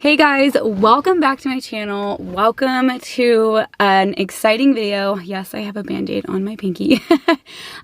Hey guys, welcome back to my channel. Welcome to an exciting video. Yes, I have a band-aid on my pinky.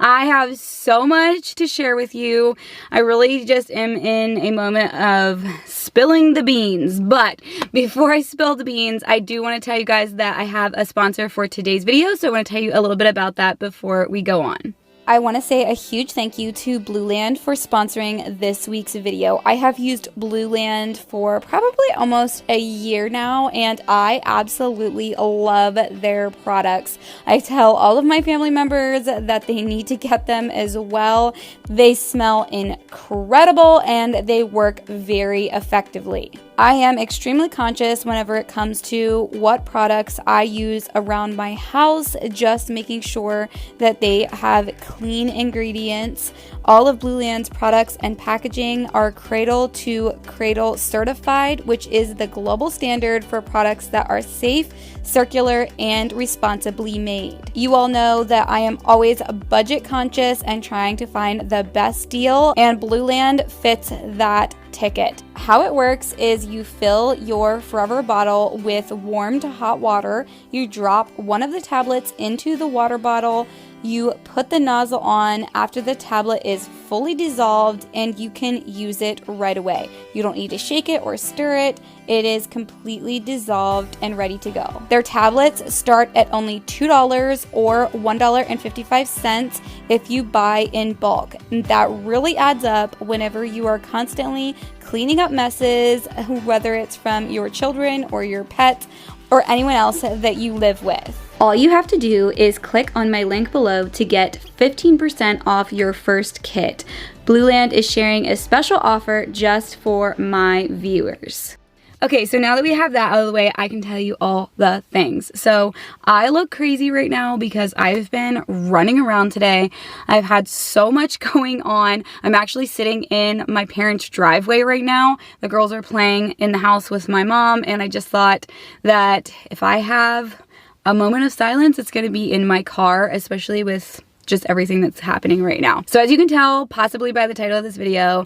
I have so much to share with you. I really just am in a moment of spilling the beans. But before I spill the beans, I do want to tell you guys that I have a sponsor for today's video. So I want to tell you a little bit about that before we go on. I want to say a huge thank you to Blueland for sponsoring this week's video. I have used Blueland for probably almost a year now, and I absolutely love their products. I tell all of my family members that they need to get them as well. They smell incredible and they work very effectively. I am extremely conscious whenever it comes to what products I use around my house, just making sure that they have clean ingredients. All of Blueland's products and packaging are cradle to cradle certified, which is the global standard for products that are safe, circular, and responsibly made. You all know that I am always budget conscious and trying to find the best deal, and Blueland fits that ticket. How it works is you fill your forever bottle with warm to hot water, you drop one of the tablets into the water bottle, you put the nozzle on after the tablet is fully dissolved, and you can use it right away. You don't need to shake it or stir it. It is completely dissolved and ready to go. Their tablets start at only $2 or $1.55 if you buy in bulk. And that really adds up whenever you are constantly cleaning up messes, whether it's from your children or your pet or anyone else that you live with. All you have to do is click on my link below to get 15% off your first kit. Blueland is sharing a special offer just for my viewers. Okay, so now that we have that out of the way, I can tell you all the things. So I look crazy right now because I've been running around today. I've had so much going on. I'm actually sitting in my parents' driveway right now. The girls are playing in the house with my mom, and I just thought that if I have a moment of silence, it's going to be in my car, especially with just everything that's happening right now. So as you can tell, possibly by the title of this video,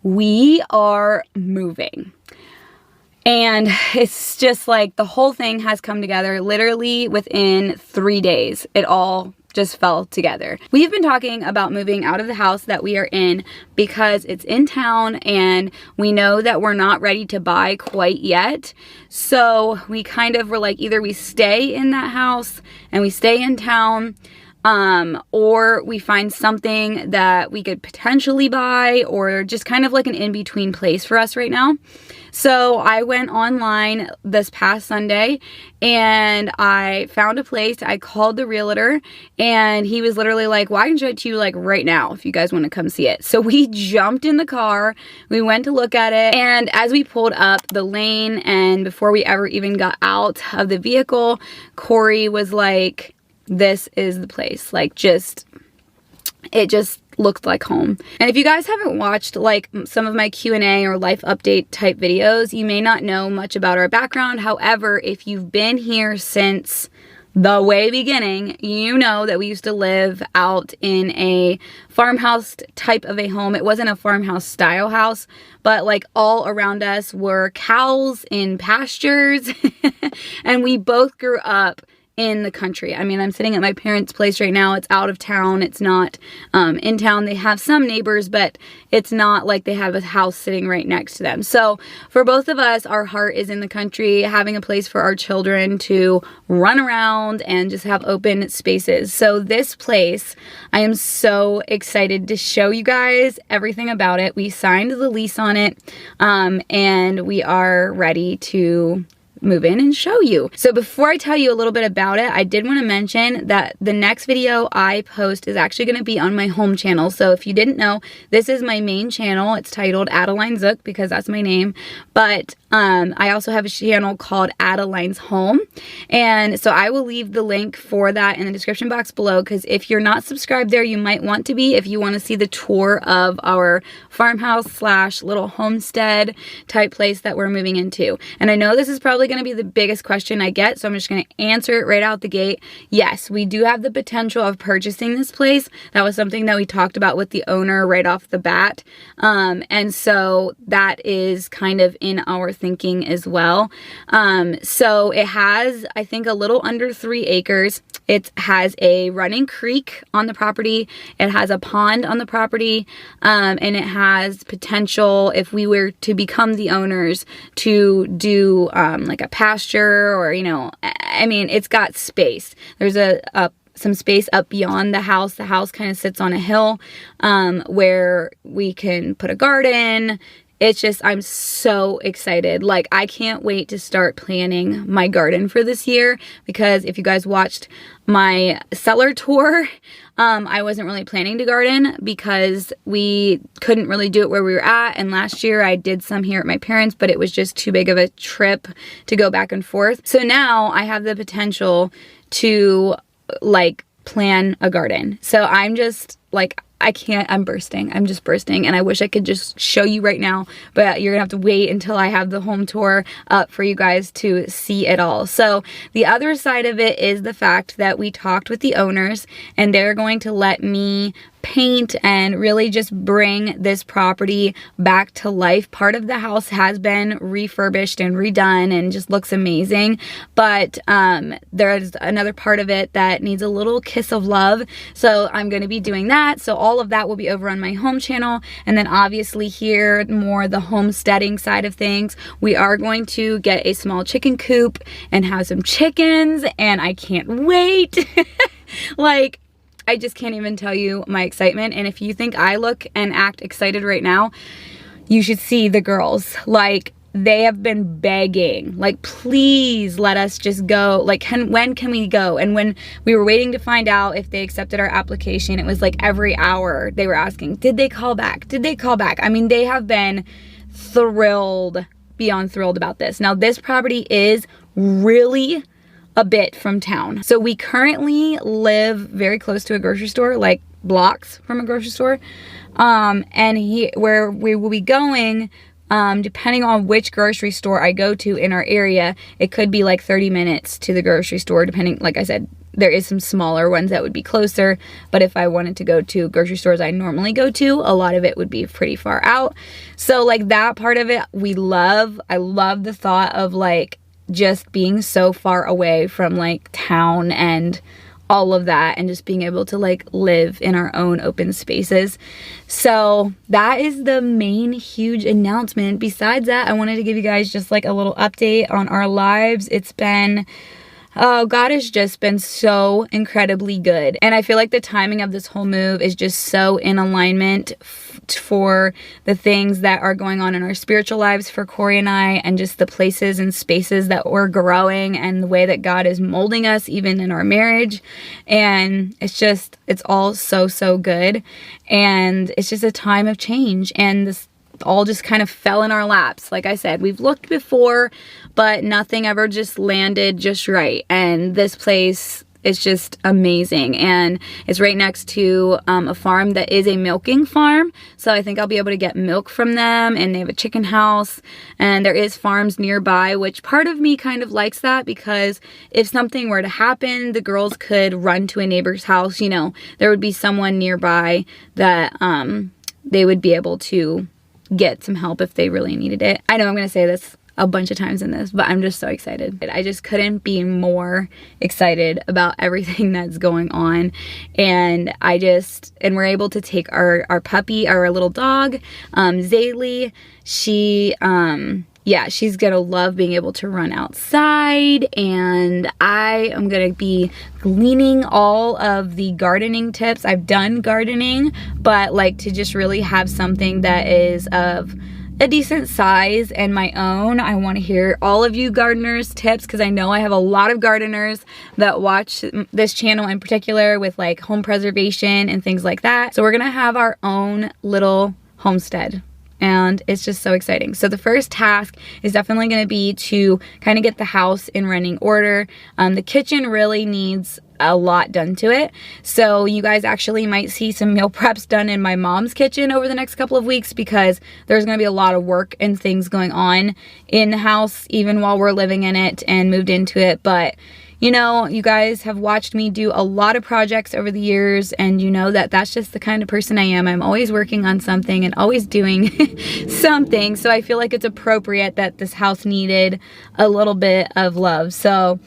we are moving. And it's just like the whole thing has come together literally within 3 days. It all just fell together. We've been talking about moving out of the house that we are in because it's in town and we know that we're not ready to buy quite yet. So we kind of were like, either we stay in that house and we stay in town, or we find something that we could potentially buy, or just kind of like an in-between place for us right now. So I went online this past Sunday and I found a place. I called the realtor and he was literally like, well, I can show it to you like right now if you guys want to come see it. So we jumped in the car, we went to look at it, and as we pulled up the lane and before we ever even got out of the vehicle, Corey was like, this is the place. Like, it just looked like home. And if you guys haven't watched like some of my Q&A or life update type videos, you may not know much about our background. However, if you've been here since the way beginning, you know that we used to live out in a farmhouse type of a home. It wasn't a farmhouse style house, but like all around us were cows in pastures and we both grew up in the country. I mean, I'm sitting at my parents' place right now. It's out of town. It's not in town. They have some neighbors, but it's not like they have a house sitting right next to them. So for both of us, our heart is in the country, having a place for our children to run around and just have open spaces. So this place, I am so excited to show you guys everything about it. We signed the lease on it, and we are ready to move in and show you. So before I tell you a little bit about it, I did want to mention that the next video I post is actually going to be on my home channel. So if you didn't know, this is my main channel. It's titled Adeline Zook because that's my name. But I also have a channel called Adeline's Home. And so I will leave the link for that in the description box below, because if you're not subscribed there, you might want to be if you want to see the tour of our farmhouse slash little homestead type place that we're moving into. And I know this is probably going going to be the biggest question I get, so I'm just going to answer it right out the gate. Yes, we do have the potential of purchasing this place. That was something that we talked about with the owner right off the bat. And so that is kind of in our thinking as well. So it has, I think, a little under 3 acres. It has a running creek on the property. It has a pond on the property. And it has potential, if we were to become the owners, to do like a pasture, or, you know, I mean, it's got space. There's some space up beyond the house. The house kind of sits on a hill where we can put a garden. It's just, I'm so excited. Like, I can't wait to start planning my garden for this year, because if you guys watched my cellar tour, I wasn't really planning to garden because we couldn't really do it where we were at. And last year I did some here at my parents', but it was just too big of a trip to go back and forth. So now I have the potential to like plan a garden. So I'm just like, I can't, I'm bursting. I'm just bursting. And I wish I could just show you right now, but you're gonna have to wait until I have the home tour up for you guys to see it all. So the other side of it is the fact that we talked with the owners, and they're going to let me paint and really just bring this property back to life. Part of the house has been refurbished and redone and just looks amazing, but there's another part of it that needs a little kiss of love. So I'm going to be doing that. So all of that will be over on my home channel. And then obviously here, more the homesteading side of things. We are going to get a small chicken coop and have some chickens, and I can't wait. Like, I just can't even tell you my excitement. And if you think I look and act excited right now, you should see the girls. Like, they have been begging, like, please let us just go. Like, when can we go? And when we were waiting to find out if they accepted our application, it was like every hour they were asking, did they call back? Did they call back? I mean, they have been thrilled, beyond thrilled about this. Now, this property is really a bit from town. So we currently live very close to a grocery store, like blocks from a grocery store. And where we will be going, depending on which grocery store I go to in our area, it could be like 30 minutes to the grocery store, depending, like I said, there is some smaller ones that would be closer, but if I wanted to go to grocery stores I normally go to, a lot of it would be pretty far out. So like that part of it, we love. I love the thought of like just being so far away from like town and all of that, and just being able to like live in our own open spaces. So that is the main huge announcement. Besides that, I wanted to give you guys just like a little update on our lives. It's been, oh, God has just been so incredibly good. And I feel like the timing of this whole move is just so in alignment for the things that are going on in our spiritual lives for Corey and I, and just the places and spaces that we're growing, and the way that God is molding us even in our marriage. And it's all so, so good. And it's just a time of change. And this all just kind of fell in our laps. Like I said, we've looked before, but nothing ever just landed just right. And this place is just amazing. And it's right next to a farm that is a milking farm. So I think I'll be able to get milk from them. And they have a chicken house. And there is farms nearby, which part of me kind of likes that, because if something were to happen, the girls could run to a neighbor's house. You know, there would be someone nearby that they would be able to get some help if they really needed it. I know I'm going to say this a bunch of times in this, but I'm just so excited. I just couldn't be more excited about everything that's going on. And we're able to take our puppy, our little dog, Zaylee. She's gonna love being able to run outside, and I am gonna be gleaning all of the gardening tips. I've done gardening, but like to just really have something that is of a decent size and my own. I want to hear all of you gardeners' tips, because I know I have a lot of gardeners that watch this channel in particular with like home preservation and things like that. So we're gonna have our own little homestead. And it's just so exciting. So the first task is definitely going to be to kind of get the house in running order. The kitchen really needs a lot done to it. So you guys actually might see some meal preps done in my mom's kitchen over the next couple of weeks, because there's going to be a lot of work and things going on in the house even while we're living in it and moved into it. But you know, you guys have watched me do a lot of projects over the years, and you know that that's just the kind of person I am. I'm always working on something and always doing something. So I feel like it's appropriate that this house needed a little bit of love. So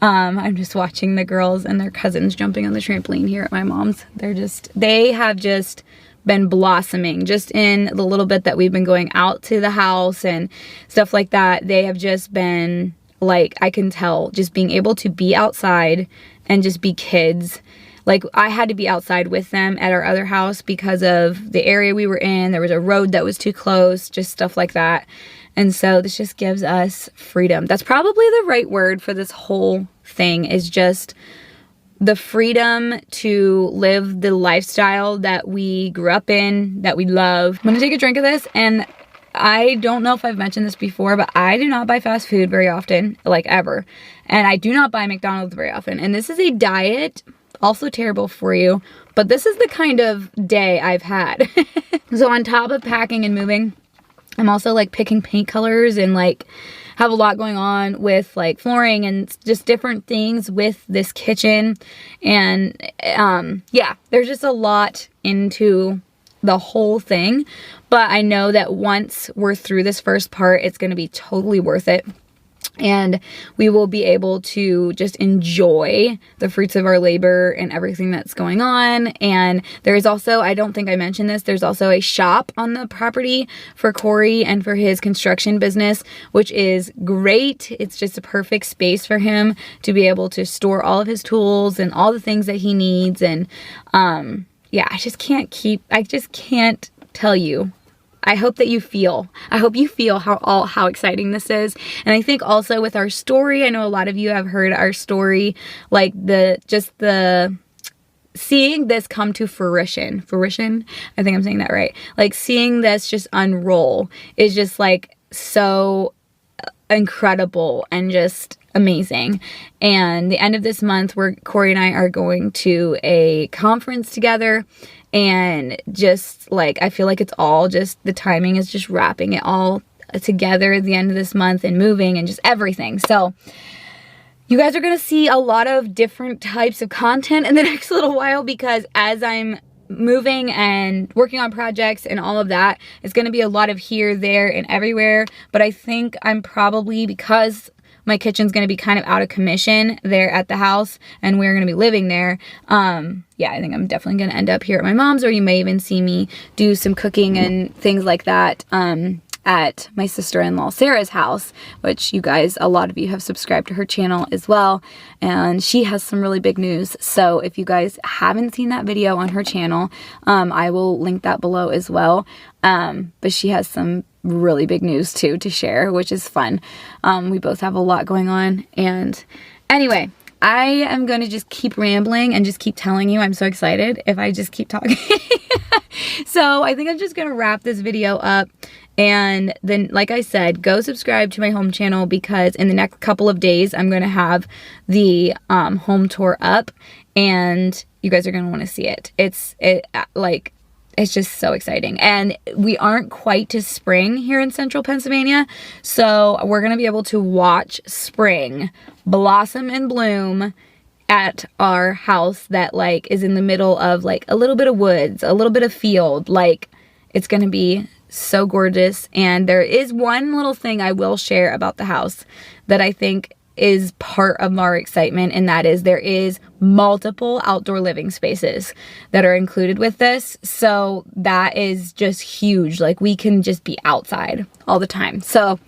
I'm just watching the girls and their cousins jumping on the trampoline here at my mom's. They have just been blossoming just in the little bit that we've been going out to the house and stuff like that. They have just been, like, I can tell, just being able to be outside and just be kids. Like, I had to be outside with them at our other house because of the area we were in. There was a road that was too close, just stuff like that. And so this just gives us freedom. That's probably the right word for this whole thing, is just the freedom to live the lifestyle that we grew up in, that we love. I'm gonna take a drink of this, and I don't know if I've mentioned this before, but I do not buy fast food very often, like ever. And I do not buy McDonald's very often. And this is a diet, also terrible for you, but this is the kind of day I've had. So on top of packing and moving, I'm also like picking paint colors and like have a lot going on with like flooring and just different things with this kitchen. And yeah, there's just a lot into the whole thing. But I know that once we're through this first part, it's going to be totally worth it. And we will be able to just enjoy the fruits of our labor and everything that's going on. And there's also, I don't think I mentioned this, there's also a shop on the property for Corey and for his construction business, which is great. It's just a perfect space for him to be able to store all of his tools and all the things that he needs. And yeah, I just can't tell you. I hope that you feel. I hope you feel how exciting this is. And I think also with our story, I know a lot of you have heard our story, like the seeing this come to fruition. Fruition? I think I'm saying that right. Like seeing this just unroll is just like so incredible and just amazing. And the end of this month, Corey and I are going to a conference together. And just like, I feel like it's all just, the timing is just wrapping it all together at the end of this month and moving and just everything. So you guys are going to see a lot of different types of content in the next little while, because as I'm moving and working on projects and all of that, it's going to be a lot of here, there, and everywhere. But I think I'm probably, because my kitchen's going to be kind of out of commission there at the house and we're going to be living there, yeah, I think I'm definitely going to end up here at my mom's, or you may even see me do some cooking and things like that at my sister-in-law Sarah's house, which you guys, a lot of you have subscribed to her channel as well, and she has some really big news. So if you guys haven't seen that video on her channel, I will link that below as well. But she has some really big news too to share, which is fun. We both have a lot going on. And anyway, I am going to just keep rambling and just keep telling you I'm so excited if I just keep talking. So I think I'm just going to wrap this video up. And then, like I said, go subscribe to my home channel, because in the next couple of days, I'm going to have the home tour up, and you guys are going to want to see it. It's just so exciting. And we aren't quite to spring here in central Pennsylvania, so we're going to be able to watch spring blossom and bloom at our house that like is in the middle of like a little bit of woods, a little bit of field. Like, it's going to be so gorgeous. And there is one little thing I will share about the house that I think is part of our excitement, and that is there is multiple outdoor living spaces that are included with this. So that is just huge. Like, we can just be outside all the time. So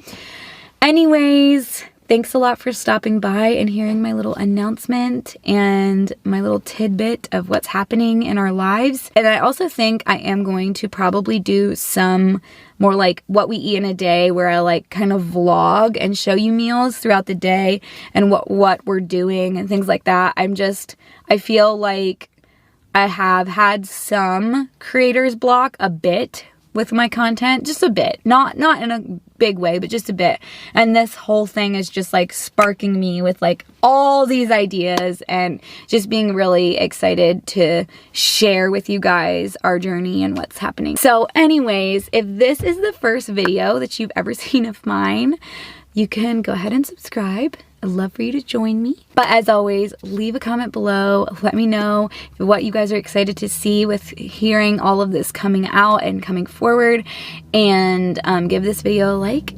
anyways, thanks a lot for stopping by and hearing my little announcement and my little tidbit of what's happening in our lives. And I also think I am going to probably do some more like what we eat in a day, where I like kind of vlog and show you meals throughout the day and what we're doing and things like that. I feel like I have had some creator's block a bit with my content, just a bit, not in a big way, but just a bit. And this whole thing is just like sparking me with like all these ideas and just being really excited to share with you guys our journey and what's happening. So anyways, if this is the first video that you've ever seen of mine, you can go ahead and subscribe. I'd love for you to join me. But as always, leave a comment below. Let me know what you guys are excited to see with hearing all of this coming out and coming forward. And give this video a like.